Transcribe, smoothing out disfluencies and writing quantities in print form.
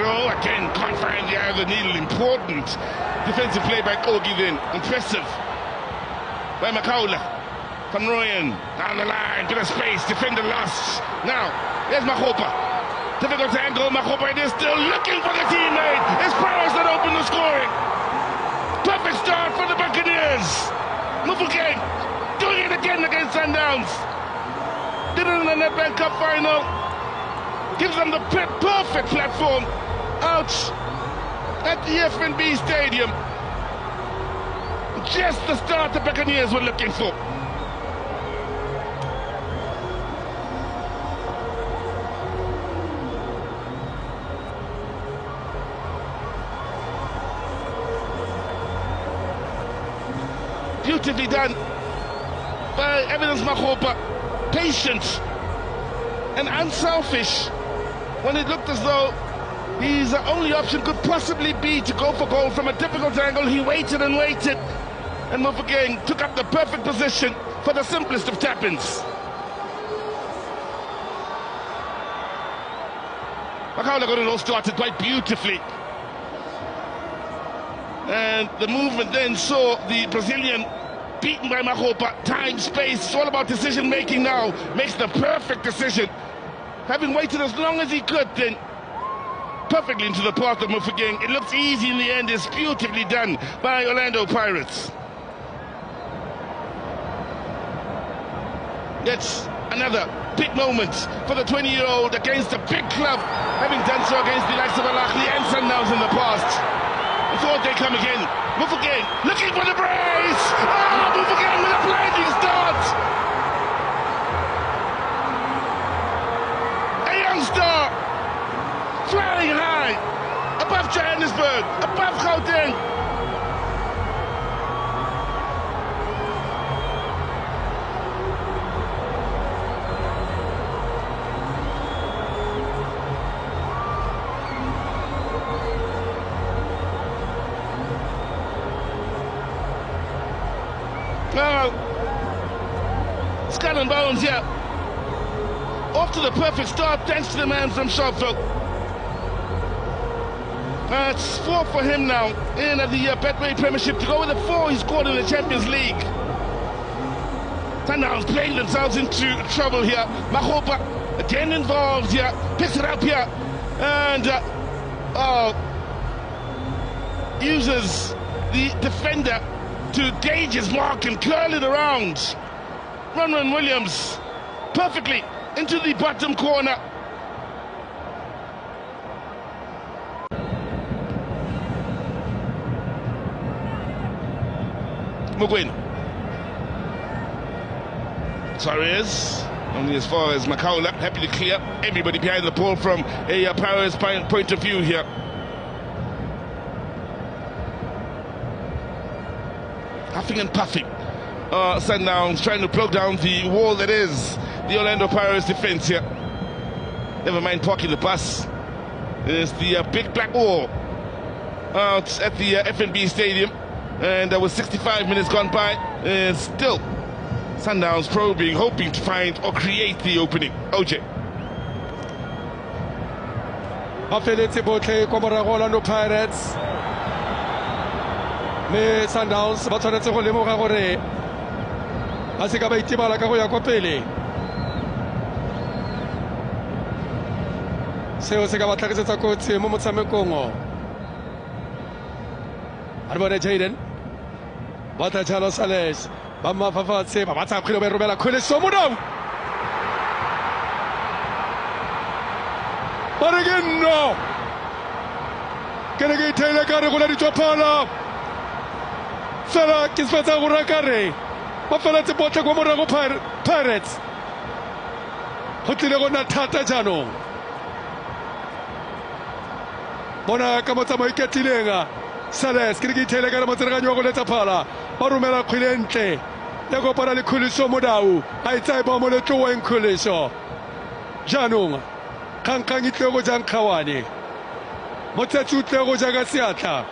throw. Again, can't find the eye of the needle. Important defensive play by Kogi then. Impressive by Makaula. Van Rooyen down the line, bit of space, defender lost. Now, there's Mahopa. Difficult angle, Mahopa is still looking for the teammate. His powers that open the scoring. Perfect start for the Buccaneers. Mufukeng doing it again against Sundowns. Did it in the Nedbank Cup final. Gives them the perfect platform out at the FNB Stadium. Just the start the Buccaneers were looking for. Beautifully done by Evidence Mahopa. Patient and unselfish when it looked as though his only option could possibly be to go for goal from a difficult angle. He waited and waited, and Mufukeng took up the perfect position for the simplest of tap-ins. Makaula got it all started quite beautifully, and the movement then saw the Brazilian beaten by Mahopa. Time, space, it's all about decision making now. Makes the perfect decision. Having waited as long as he could, then perfectly into the path of Mufukeng. It looks easy in the end. It's beautifully done by Orlando Pirates. That's another big moment for the 20-year-old against a big club, having done so against the likes of Al-Ahly and Sundowns in the past. I thought they'd come again. Mufukeng looking for the brace. Ah, Mufukeng with a blinding start. A young star flying high above Johannesburg, above Gauteng. Now, skull and bones here. Off to the perfect start, thanks to the man from Sharpeville. It's 4 for him now in the Betway Premiership, to go with the 4 he scored in the Champions League. Sundowns playing themselves into trouble here. Mahopa again involved here, picks it up here, and uses the defender to gauge his mark and curl it around. Ronwen Williams perfectly into the bottom corner. Mugwin. Suarez, only as far as Makaula, happy to clear everybody behind the ball from a Paris point of view here. Huffing and puffing. Sundowns trying to blow down the wall that is the Orlando Pirates defense here. Never mind parking the bus. There's the big black wall out at the FNB Stadium. And there was 65 minutes gone by. Still, Sundowns probing, hoping to find or create the opening. OJ. Orlando Pirates. Le Sundowns ba tshwanetse go lemoga gore a se ka ba itebala ka go ya kwa pele. Seo se ka ba tlhagisetsa kotsi mo motshamekong o. A re bone Jaden Bata Jalo Sales ba mafafatse ba batsa kgwele ba romela kgwele Somodong. Ba re no ke ne ke ithele ka re go la ditshwaphala fela ke sfetsa go rakare ba feletse botle go morago Pirates go tlile go na thata jaanong. Bona ka motsamo iketlileng Sales ke ke ithele ka re motsereganyo wa go letsa phala ba romela kgwele ntle ya go para le Khuliso Modau a itsa ba mo le tloeng Khuliso jaanong khankang itle go jang khawane motsetsi utle go jaga seatla.